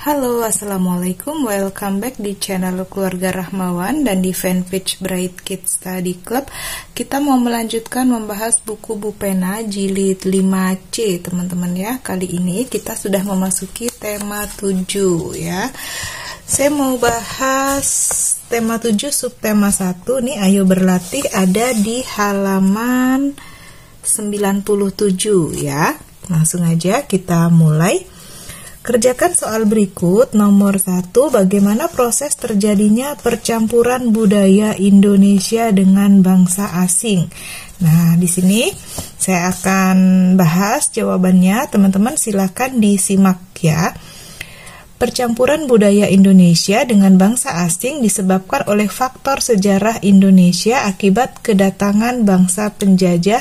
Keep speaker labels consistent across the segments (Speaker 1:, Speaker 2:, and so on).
Speaker 1: Halo, Assalamualaikum. Welcome back di channel Keluarga Rahmawan dan di fanpage Bright Kids Study Club. Kita mau melanjutkan membahas buku Bu Pena jilid 5C, teman-teman ya. Kali ini kita sudah memasuki tema 7 ya. Saya mau bahas tema 7 subtema 1 nih, ayo berlatih, ada di halaman 97 ya. Langsung aja kita mulai. Kerjakan soal berikut. Nomor 1, bagaimana proses terjadinya percampuran budaya Indonesia dengan bangsa asing? Nah, di sini saya akan bahas jawabannya. Teman-teman silakan disimak ya. Percampuran budaya Indonesia dengan bangsa asing disebabkan oleh faktor sejarah Indonesia akibat kedatangan bangsa penjajah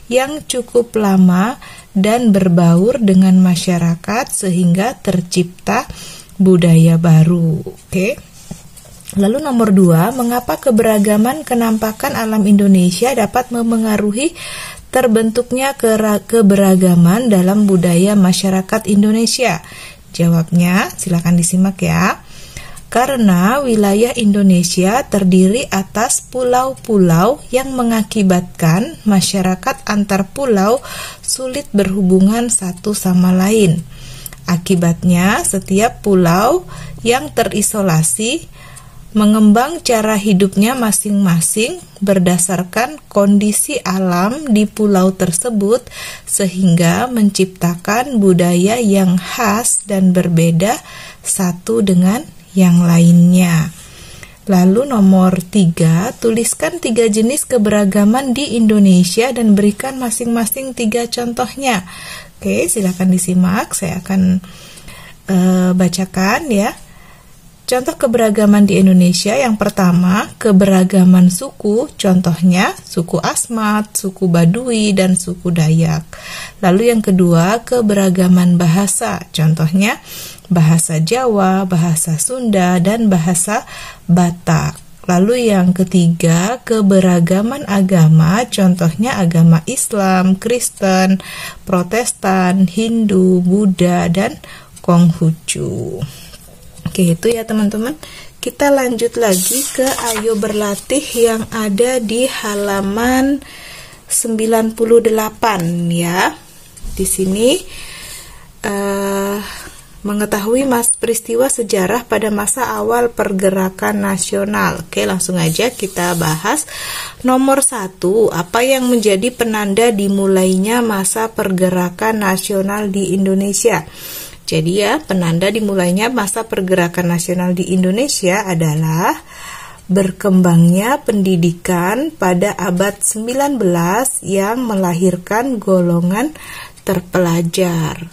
Speaker 1: yang cukup lama dan berbaur dengan masyarakat sehingga tercipta budaya baru. Oke. Lalu nomor 2, mengapa keberagaman kenampakan alam Indonesia dapat memengaruhi terbentuknya keberagaman dalam budaya masyarakat Indonesia? Jawabnya silakan disimak ya. Karena wilayah Indonesia terdiri atas pulau-pulau yang mengakibatkan masyarakat antar pulau sulit berhubungan satu sama lain. Akibatnya, setiap pulau yang terisolasi mengembang cara hidupnya masing-masing berdasarkan kondisi alam di pulau tersebut sehingga menciptakan budaya yang khas dan berbeda satu dengan yang lainnya. Lalu nomor 3, tuliskan 3 jenis keberagaman di Indonesia dan berikan masing-masing 3 contohnya. Oke, silakan disimak, saya akan bacakan ya. Contoh keberagaman di Indonesia, yang pertama, keberagaman suku, contohnya suku Asmat, suku Baduy, dan suku Dayak. Lalu yang kedua, keberagaman bahasa, contohnya bahasa Jawa, bahasa Sunda, dan bahasa Batak. Lalu yang ketiga, keberagaman agama, contohnya agama Islam, Kristen, Protestan, Hindu, Buddha, dan Konghucu. Oke, itu ya teman-teman. Kita lanjut lagi ke ayo berlatih yang ada di halaman 98 ya. Di sini mengetahui peristiwa sejarah pada masa awal pergerakan nasional. Oke, langsung aja kita bahas. Nomor 1, apa yang menjadi penanda dimulainya masa pergerakan nasional di Indonesia? Jadi ya, penanda dimulainya masa pergerakan nasional di Indonesia adalah berkembangnya pendidikan pada abad 19 yang melahirkan golongan terpelajar.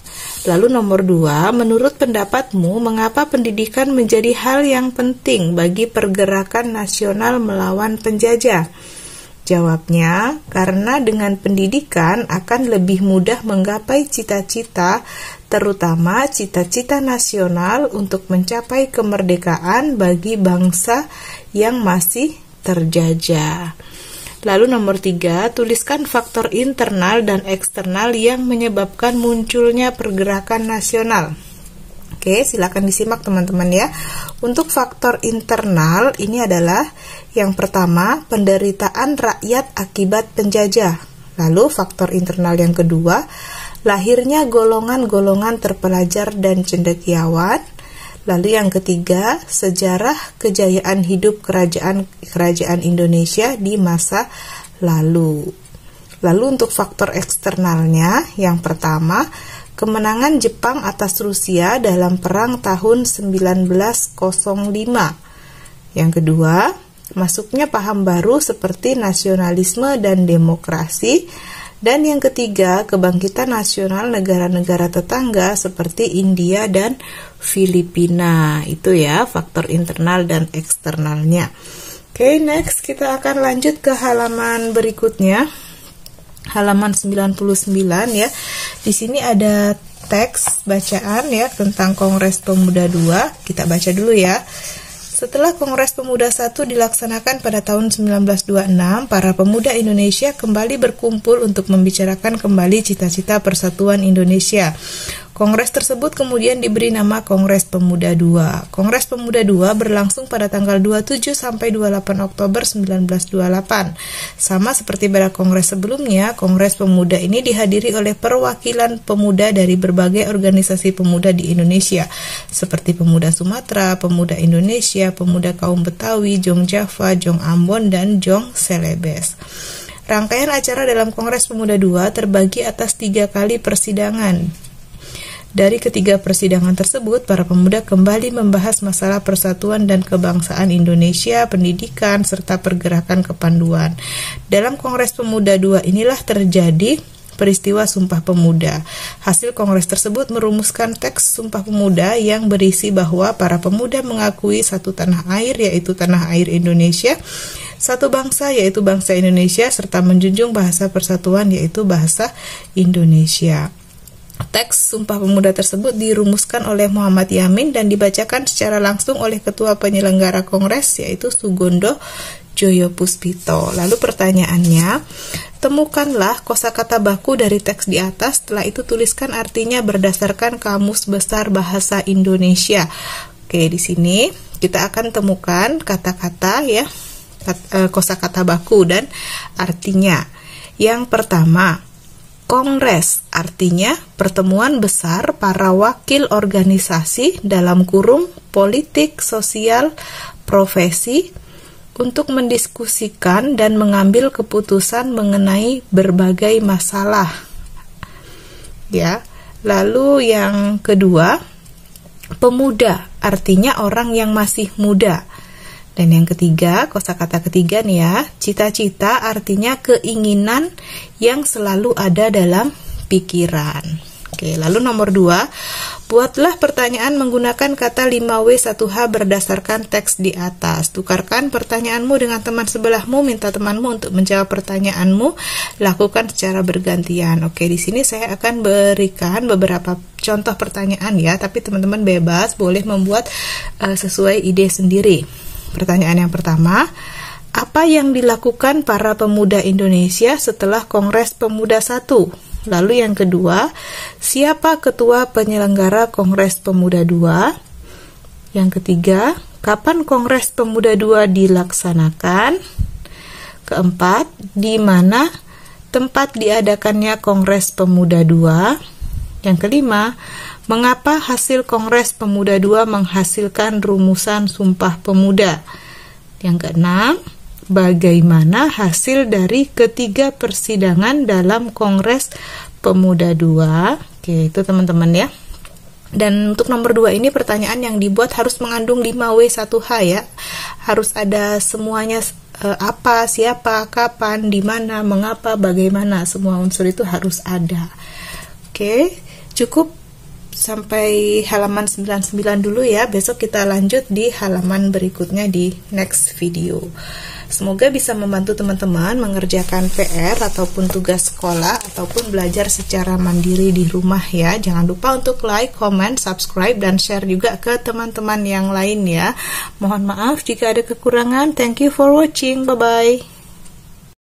Speaker 1: Lalu nomor 2, menurut pendapatmu, mengapa pendidikan menjadi hal yang penting bagi pergerakan nasional melawan penjajah? Jawabnya, karena dengan pendidikan akan lebih mudah menggapai cita-cita, terutama cita-cita nasional untuk mencapai kemerdekaan bagi bangsa yang masih terjajah. Lalu nomor 3, tuliskan faktor internal dan eksternal yang menyebabkan munculnya pergerakan nasional. Oke, silakan disimak teman-teman ya. Untuk faktor internal ini adalah yang pertama, penderitaan rakyat akibat penjajah. Lalu faktor internal yang kedua, lahirnya golongan-golongan terpelajar dan cendekiawan. Lalu yang ketiga, sejarah kejayaan hidup kerajaan Indonesia di masa lalu. Lalu untuk faktor eksternalnya, yang pertama, kemenangan Jepang atas Rusia dalam perang tahun 1905. Yang kedua, masuknya paham baru seperti nasionalisme dan demokrasi. Dan yang ketiga, kebangkitan nasional negara-negara tetangga seperti India dan Filipina. Itu ya, faktor internal dan eksternalnya. Oke, next kita akan lanjut ke halaman berikutnya. Halaman 99 ya. Di sini ada teks bacaan ya tentang Kongres Pemuda II. Kita baca dulu ya. Setelah Kongres Pemuda I dilaksanakan pada tahun 1926, para pemuda Indonesia kembali berkumpul untuk membicarakan kembali cita-cita persatuan Indonesia. Kongres tersebut kemudian diberi nama Kongres Pemuda II. Kongres Pemuda II berlangsung pada tanggal 27 sampai 28 Oktober 1928. Sama seperti pada kongres sebelumnya, Kongres Pemuda ini dihadiri oleh perwakilan pemuda dari berbagai organisasi pemuda di Indonesia, seperti Pemuda Sumatera, Pemuda Indonesia, Pemuda Kaum Betawi, Jong Java, Jong Ambon, dan Jong Celebes. Rangkaian acara dalam Kongres Pemuda II terbagi atas 3 kali persidangan. Dari ketiga persidangan tersebut, para pemuda kembali membahas masalah persatuan dan kebangsaan Indonesia, pendidikan, serta pergerakan kepanduan. Dalam Kongres Pemuda II inilah terjadi peristiwa Sumpah Pemuda. Hasil kongres tersebut merumuskan teks Sumpah Pemuda yang berisi bahwa para pemuda mengakui satu tanah air, yaitu tanah air Indonesia, satu bangsa, yaitu bangsa Indonesia, serta menjunjung bahasa persatuan, yaitu bahasa Indonesia. Teks Sumpah Pemuda tersebut dirumuskan oleh Muhammad Yamin dan dibacakan secara langsung oleh Ketua Penyelenggara Kongres, yaitu Sugondo Joyopuspito. Lalu pertanyaannya, temukanlah kosakata baku dari teks di atas, setelah itu tuliskan artinya berdasarkan Kamus Besar Bahasa Indonesia. Oke, di sini kita akan temukan kata-kata ya, kosakata baku dan artinya. Yang pertama, Kongres artinya pertemuan besar para wakil organisasi dalam kurung politik, sosial, profesi untuk mendiskusikan dan mengambil keputusan mengenai berbagai masalah. Ya. Lalu yang kedua, pemuda artinya orang yang masih muda. Dan yang ketiga, kosakata ketiga nih ya, cita-cita artinya keinginan yang selalu ada dalam pikiran. Oke, lalu nomor 2, buatlah pertanyaan menggunakan kata 5W1H berdasarkan teks di atas. Tukarkan pertanyaanmu dengan teman sebelahmu, minta temanmu untuk menjawab pertanyaanmu, lakukan secara bergantian. Oke, di sini saya akan berikan beberapa contoh pertanyaan ya, tapi teman-teman bebas boleh membuat sesuai ide sendiri. Pertanyaan yang pertama, apa yang dilakukan para pemuda Indonesia setelah Kongres Pemuda I? Lalu yang kedua, siapa ketua penyelenggara Kongres Pemuda II? Yang ketiga, kapan Kongres Pemuda II dilaksanakan? Keempat, di mana tempat diadakannya Kongres Pemuda II? Yang kelima, mengapa hasil Kongres Pemuda II menghasilkan rumusan Sumpah Pemuda? Yang keenam, bagaimana hasil dari ketiga persidangan dalam Kongres Pemuda II? Oke, itu teman-teman ya. Dan untuk nomor 2 ini pertanyaan yang dibuat harus mengandung 5W1H ya. Harus ada semuanya, apa, siapa, kapan, di mana, mengapa, bagaimana. Semua unsur itu harus ada. Oke, cukup sampai halaman 99 dulu ya. Besok kita lanjut di halaman berikutnya di next video. Semoga bisa membantu teman-teman mengerjakan PR ataupun tugas sekolah ataupun belajar secara mandiri di rumah ya. Jangan lupa untuk like, comment, subscribe, dan share juga ke teman-teman yang lain ya. Mohon maaf jika ada kekurangan. Thank you for watching. Bye-bye.